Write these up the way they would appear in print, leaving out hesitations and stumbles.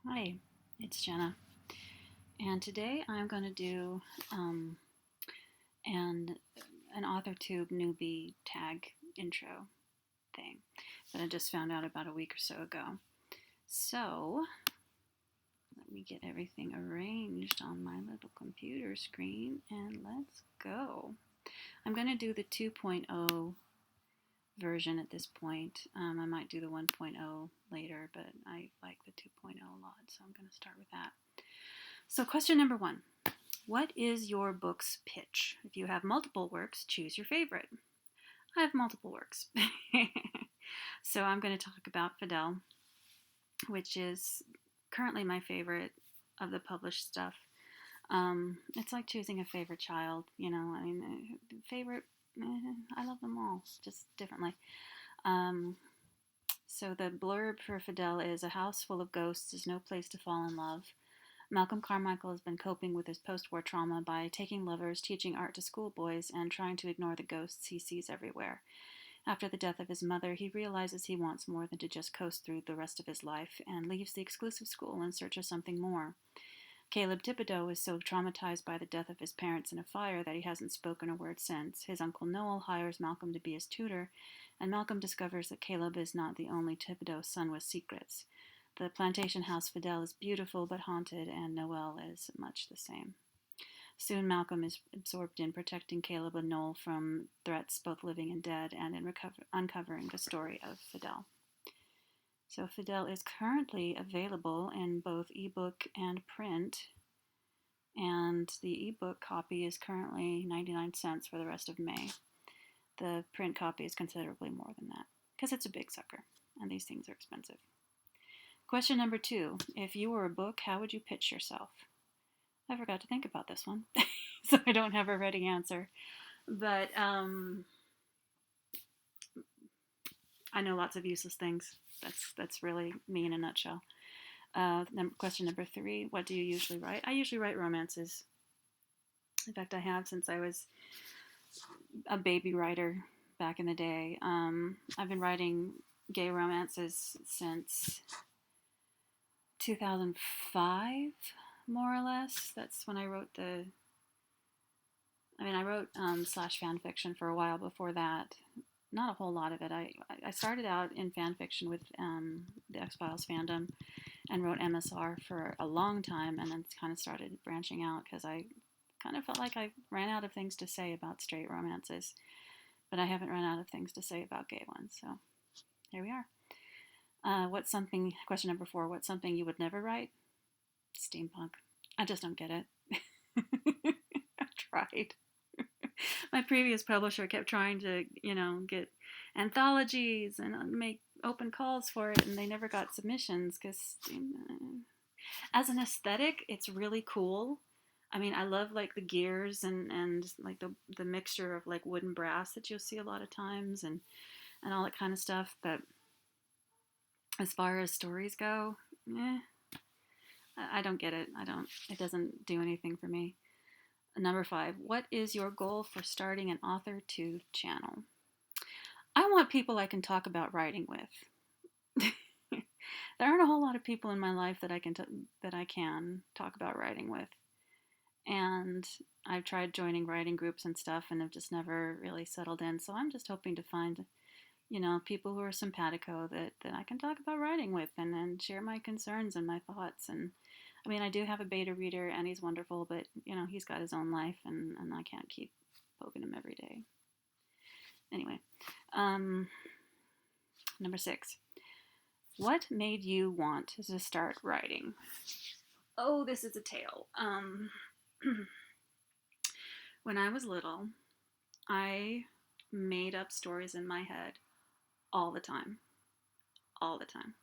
Hi, it's Jenna, and today I'm going to do an an Authortube Newbie Tag intro thing that I just found out about a week or so ago. So let me get everything arranged on my little computer screen, and let's go. I'm going to do the 2.0 version at this point. I might do the 1.0 later, but I like the 2.0 a lot, so I'm going to start with that. So, question number one. What is your book's pitch? If you have multiple works, choose your favorite. I have multiple works. So I'm going to talk about Fidel, which is currently my favorite of the published stuff. It's like choosing a favorite child, favorite, I love them all, just differently. So the blurb for Fidel is: a house full of ghosts is no place to fall in love. Malcolm Carmichael has been coping with his post-war trauma by taking lovers, teaching art to schoolboys, and trying to ignore the ghosts he sees everywhere. After the death of his mother, he realizes he wants more than to just coast through the rest of his life and leaves the exclusive school in search of something more. Caleb Thibodeau is so traumatized by the death of his parents in a fire that he hasn't spoken a word since. His uncle Noel hires Malcolm to be his tutor, and Malcolm discovers that Caleb is not the only Thibodeau son with secrets. The plantation house Fidel is beautiful but haunted, and Noel is much the same. Soon Malcolm is absorbed in protecting Caleb and Noel from threats, both living and dead, and in uncovering the story of Fidel. So Fidel is currently available in both ebook and print, and the ebook copy is currently 99 cents for the rest of May. The print copy is considerably more than that, because it's a big sucker, and these things are expensive. Question number two. If you were a book, how would you pitch yourself? I forgot to think about this one, so I don't have a ready answer. But I know lots of useless things. That's really me in a nutshell. Question number three. What do you usually write? I usually write romances. In fact, I have since I was a baby writer back in the day. I've been writing gay romances since 2005, more or less. That's when I wrote I wrote slash fan fiction for a while before that. Not a whole lot of it. I started out in fan fiction with the X-Files fandom and wrote MSR for a long time, and then kind of started branching out because I kind of felt like I ran out of things to say about straight romances, but I haven't run out of things to say about gay ones. So here we are. Question number four, what's something you would never write? Steampunk. I just don't get it. I tried. My previous publisher kept trying to, get anthologies and make open calls for it, and they never got submissions because, as an aesthetic, it's really cool. I mean, I love like the gears and like the mixture of like wood and brass that you'll see a lot of times and all that kind of stuff. But as far as stories go, I don't get it. It doesn't do anything for me. Number five, what is your goal for starting an Authortube channel? I want people I can talk about writing with. There aren't a whole lot of people in my life that I can talk about writing with, and I've tried joining writing groups and stuff, and have just never really settled in. So I'm just hoping to find, people who are simpatico that I can talk about writing with and share my concerns and my thoughts. And I mean, I do have a beta reader, and he's wonderful, but he's got his own life, and I can't keep poking him every day. Anyway, number six. What made you want to start writing? Oh, this is a tale. When I was little, I made up stories in my head all the time. All the time.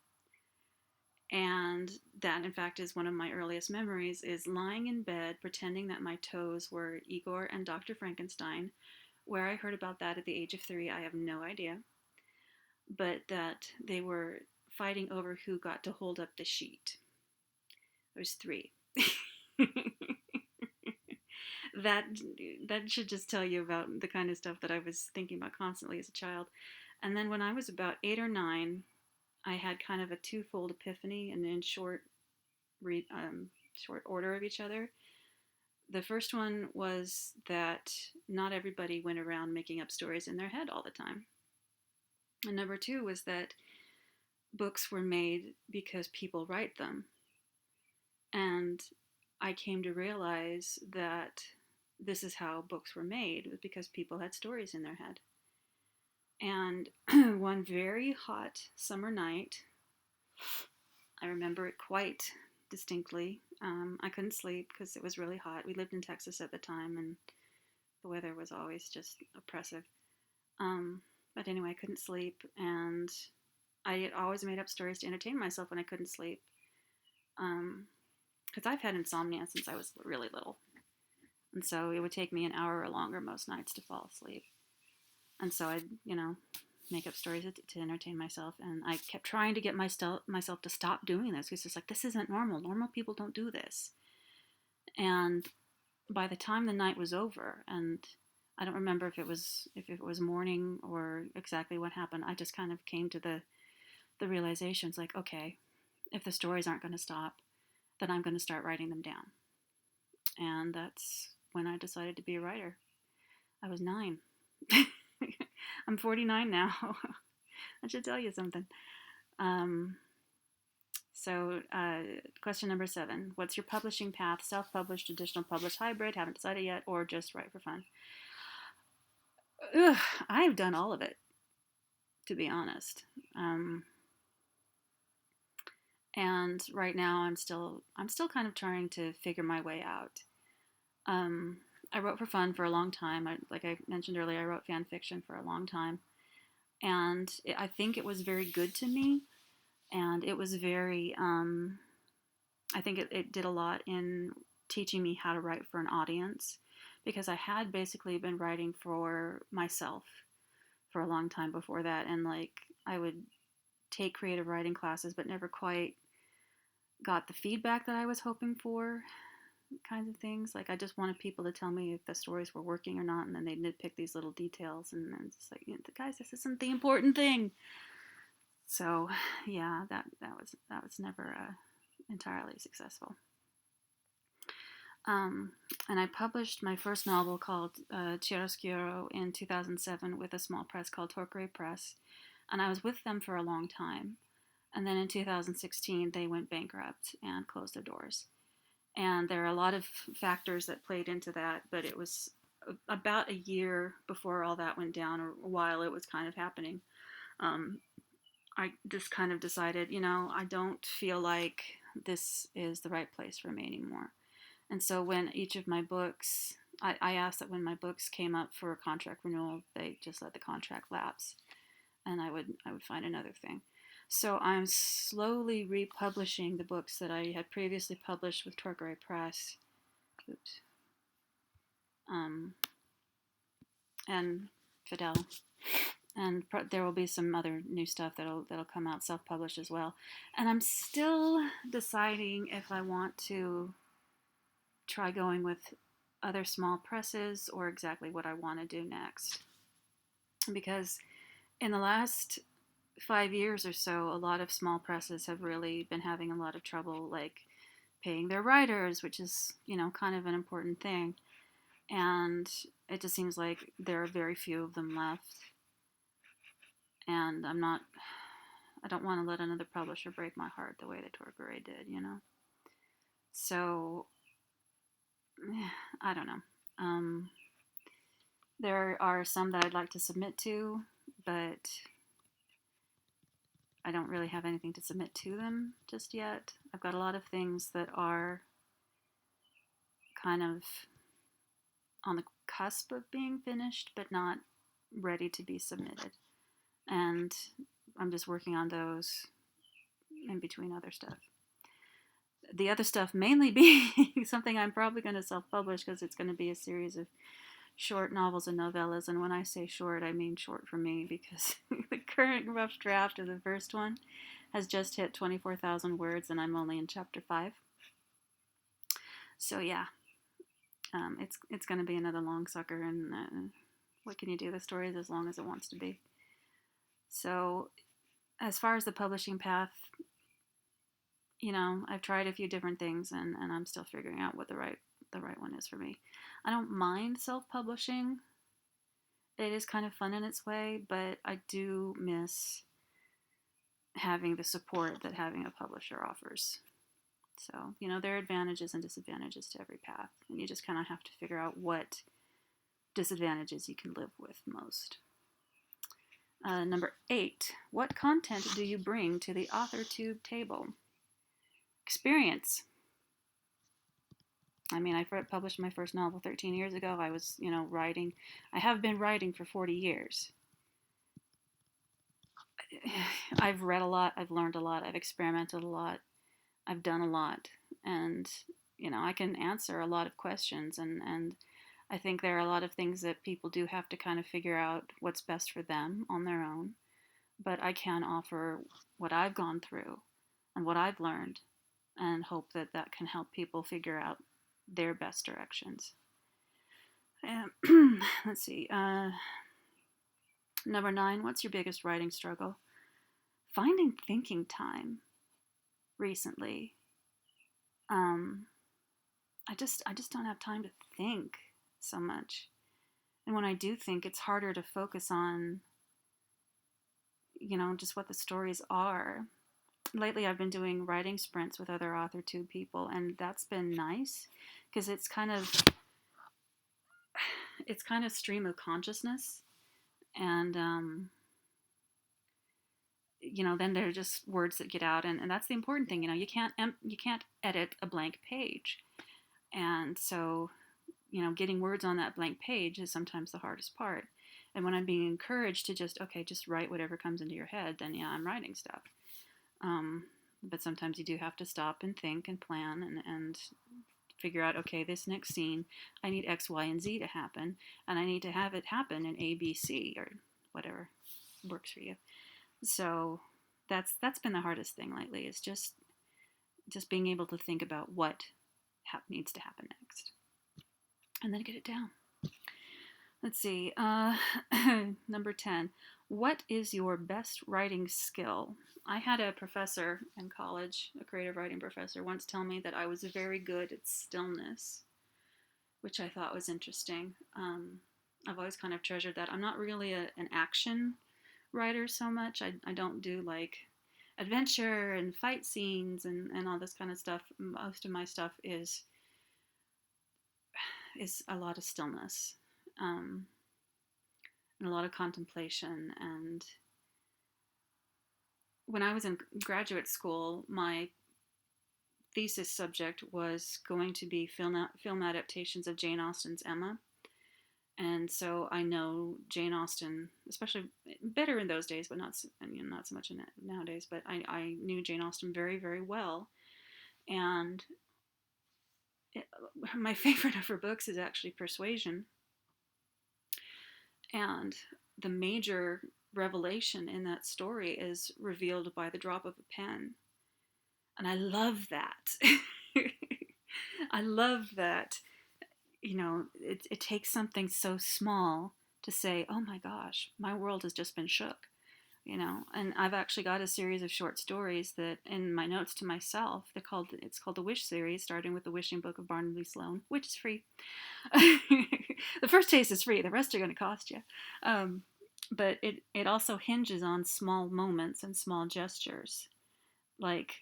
And that, in fact, is one of my earliest memories, is lying in bed pretending that my toes were Igor and Dr. Frankenstein. Where I heard about that at the age of 3, I have no idea. But that they were fighting over who got to hold up the sheet. I was 3. that should just tell you about the kind of stuff that I was thinking about constantly as a child. And then when I was about 8 or 9, I had kind of a twofold epiphany, and in short, short order of each other. The first one was that not everybody went around making up stories in their head all the time. And number two was that books were made because people write them. And I came to realize that this is how books were made, was because people had stories in their head. And one very hot summer night, I remember it quite distinctly. I couldn't sleep because it was really hot. We lived in Texas at the time, and the weather was always just oppressive. But anyway, I couldn't sleep, and I had always made up stories to entertain myself when I couldn't sleep. Because I've had insomnia since I was really little. And so it would take me an hour or longer most nights to fall asleep. And so I'd, make up stories to entertain myself. And I kept trying to get myself to stop doing this. Because it's like, this isn't normal. Normal people don't do this. And by the time the night was over, and I don't remember if it was morning or exactly what happened, I just kind of came to the realization. It's like, okay, if the stories aren't going to stop, then I'm going to start writing them down. And that's when I decided to be a writer. I was 9. I'm 49 now. I should tell you something. So question number 7. What's your publishing path? Self-published, traditional published, hybrid? Haven't decided yet, or just write for fun? I've done all of it, to be honest. And right now I'm still kind of trying to figure my way out. I wrote for fun for a long time. Like I mentioned earlier, I wrote fan fiction for a long time. And I think it was very good to me. And it was very, I think it did a lot in teaching me how to write for an audience. Because I had basically been writing for myself for a long time before that. And like, I would take creative writing classes, but never quite got the feedback that I was hoping for, kinds of things. Like, I just wanted people to tell me if the stories were working or not, and then they'd nitpick these little details, and then it's like, guys, this isn't the important thing. So yeah, that was never entirely successful. And I published my first novel called Chiaroscuro in 2007 with a small press called Torquay Press, and I was with them for a long time. And then in 2016, they went bankrupt and closed their doors. And there are a lot of factors that played into that, but it was about a year before all that went down, or while it was kind of happening. I just kind of decided, I don't feel like this is the right place for me anymore. And so when each of my books, I asked that when my books came up for a contract renewal, they just let the contract lapse, and I would find another thing. So I'm slowly republishing the books that I had previously published with Torquay Press. Oops. And Fidel. And there will be some other new stuff that'll come out self-published as well. And I'm still deciding if I want to try going with other small presses or exactly what I want to do next. Because in the last 5 years or so, a lot of small presses have really been having a lot of trouble, like paying their writers, which is, kind of an important thing. And it just seems like there are very few of them left. And I don't want to let another publisher break my heart the way that Torquay did, So, I don't know. There are some that I'd like to submit to, but I don't really have anything to submit to them just yet. I've got a lot of things that are kind of on the cusp of being finished, but not ready to be submitted. And I'm just working on those in between other stuff. The other stuff mainly being something I'm probably going to self-publish, because it's going to be a series of short novels and novellas. And when I say short, I mean short for me, because the current rough draft of the first one has just hit 24,000 words, and I'm only in chapter 5. So yeah, it's going to be another long sucker, and what can you do? The story is as long as it wants to be. So as far as the publishing path, I've tried a few different things, and I'm still figuring out what the right one is for me. I don't mind self-publishing. It is kind of fun in its way, but I do miss having the support that having a publisher offers. So, there are advantages and disadvantages to every path, and you just kind of have to figure out what disadvantages you can live with most. Number 8, what content do you bring to the Authortube table? Experience. I mean, I published my first novel 13 years ago. I was, writing. I have been writing for 40 years. I've read a lot. I've learned a lot. I've experimented a lot. I've done a lot. And, I can answer a lot of questions. And I think there are a lot of things that people do have to kind of figure out what's best for them on their own. But I can offer what I've gone through and what I've learned, and hope that that can help people figure out their best directions. Let's see. Number 9, what's your biggest writing struggle? Finding thinking time recently. I just don't have time to think so much. And when I do think, it's harder to focus on, just what the stories are. Lately, I've been doing writing sprints with other Authortube people, and that's been nice because it's kind of stream of consciousness, and then there are just words that get out, and that's the important thing. You can't edit a blank page, and so getting words on that blank page is sometimes the hardest part. And when I'm being encouraged to just write whatever comes into your head, then yeah, I'm writing stuff. But sometimes you do have to stop and think and plan and figure out, okay, this next scene, I need X, Y, and Z to happen, and I need to have it happen in A, B, C, or whatever works for you. So that's been the hardest thing lately, is just being able to think about what needs to happen next, and then get it down. Let's see. Number 10. What is your best writing skill? I had a professor in college, a creative writing professor, once tell me that I was very good at stillness, which I thought was interesting. I've always kind of treasured that. I'm not really an action writer so much. I don't do like adventure and fight scenes and all this kind of stuff. Most of my stuff is a lot of stillness. And a lot of contemplation. And when I was in graduate school, my thesis subject was going to be film adaptations of Jane Austen's Emma. And so I know Jane Austen, especially better in those days, but not so much nowadays. But I knew Jane Austen very, very well. And my favorite of her books is actually Persuasion. And the major revelation in that story is revealed by the drop of a pen. And I love that. I love that, it takes something so small to say, oh my gosh, my world has just been shook. And I've actually got a series of short stories that, in my notes to myself, it's called the Wish series, starting with the Wishing Book of Barnaby Sloane, which is free. The first taste is free. The rest are going to cost you. But it also hinges on small moments and small gestures. Like,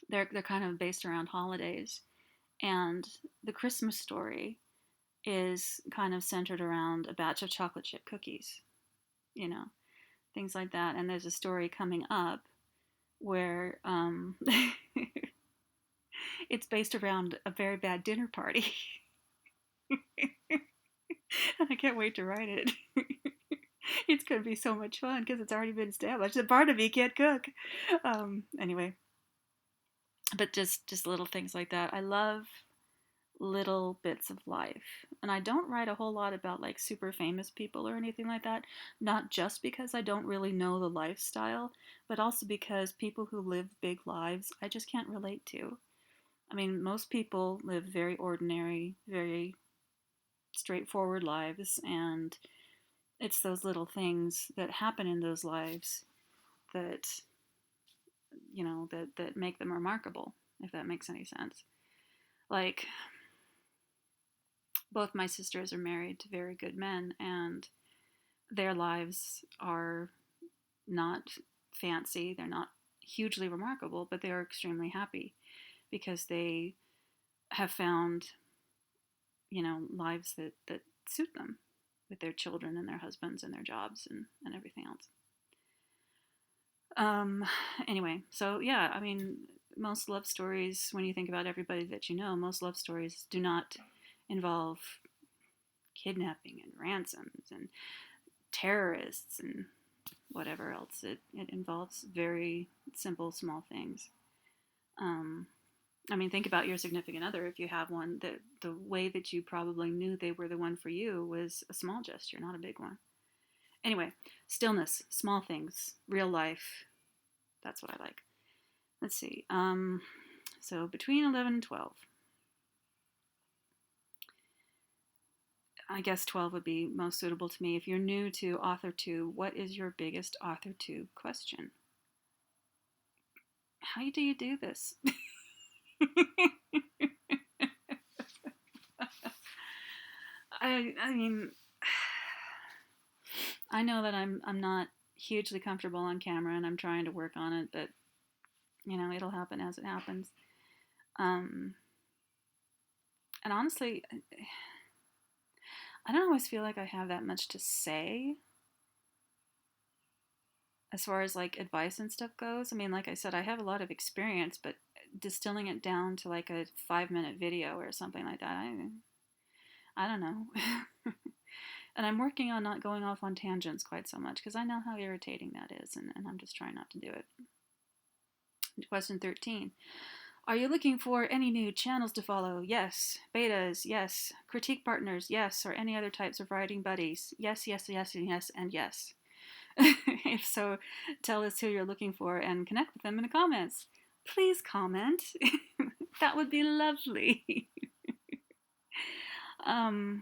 they're kind of based around holidays. And the Christmas story is kind of centered around a batch of chocolate chip cookies. Things like that. And there's a story coming up where it's based around a very bad dinner party. And I can't wait to write it. It's going to be so much fun because it's already been established that Barnaby can't cook. Anyway, but just little things like that. I love little bits of life. And I don't write a whole lot about like super famous people or anything like that. Not just because I don't really know the lifestyle, but also because people who live big lives, I just can't relate to. I mean, most people live very ordinary, very straightforward lives, and it's those little things that happen in those lives that that make them remarkable, if that makes any sense. Like, both my sisters are married to very good men, and their lives are not fancy, they're not hugely remarkable, but they are extremely happy because they have found, lives that suit them with their children and their husbands and their jobs and everything else. Anyway, so yeah, I mean, most love stories, when you think about everybody that you know, most love stories do not involve kidnapping and ransoms and terrorists and whatever else. It involves very simple, small things. I mean, think about your significant other. If you have one, that the way that you probably knew they were the one for you was a small gesture, not a big one. Anyway, stillness, small things, real life. That's what I like. Let's see. So between 11 and 12. I guess 12 would be most suitable to me. If you're new to Authortube, what is your biggest Authortube question? How do you do this? I mean, I know that I'm not hugely comfortable on camera, and I'm trying to work on it, but it'll happen as it happens. And honestly, I don't always feel like I have that much to say as far as like advice and stuff goes. I mean, like I said, I have a lot of experience, but distilling it down to like a 5-minute video or something like that, I don't know. And I'm working on not going off on tangents quite so much because I know how irritating that is, and I'm just trying not to do it. Question 13. Are you looking for any new channels to follow? Yes. Betas? Yes. Critique partners? Yes. Or any other types of writing buddies? Yes, yes, yes, and yes, and yes. If so, tell us who you're looking for and connect with them in the comments. Please comment. That would be lovely. I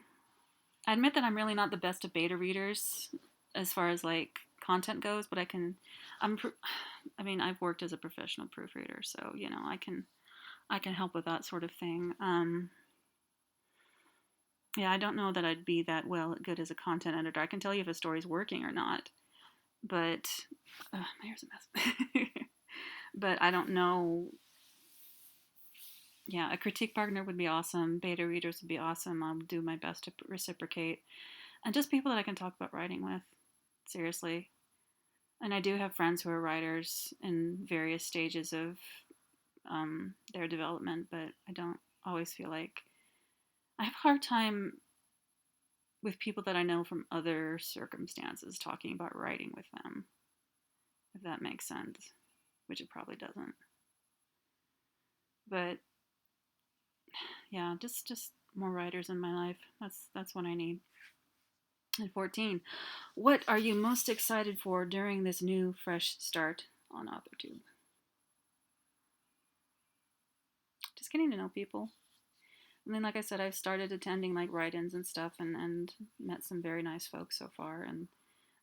admit that I'm really not the best of beta readers as far as like content goes, but I've worked as a professional proofreader, so I can help with that sort of thing. Yeah, I don't know that I'd be that good as a content editor. I can tell you if a story's working or not, but my hair's a mess. But I don't know. Yeah, a critique partner would be awesome. Beta readers would be awesome. I'll do my best to reciprocate. And just people that I can talk about writing with. Seriously. And I do have friends who are writers in various stages of their development, but I don't always feel like... I have a hard time with people that I know from other circumstances talking about writing with them, if that makes sense, which it probably doesn't. But yeah, just more writers in my life. That's what I need. And 14, what are you most excited for during this new fresh start on Authortube? Just getting to know people. I mean, like I said, I've started attending like write-ins and stuff, and met some very nice folks so far, and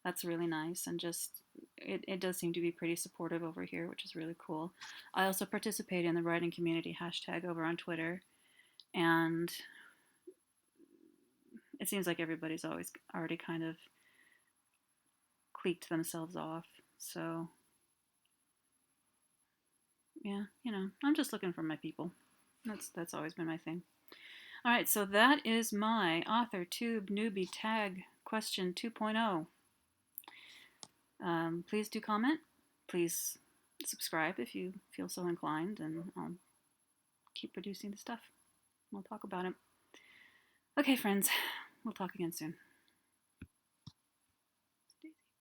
that's really nice. And just it does seem to be pretty supportive over here, which is really cool. I also participate in the writing community hashtag over on Twitter, and it seems like everybody's always already kind of cliqued themselves off. So yeah, I'm just looking for my people. That's always been my thing. All right, so that is my Authortube Newbie Tag question 2.0. Please do comment. Please subscribe if you feel so inclined, and I'll keep producing the stuff. We'll talk about it. Okay, friends, we'll talk again soon.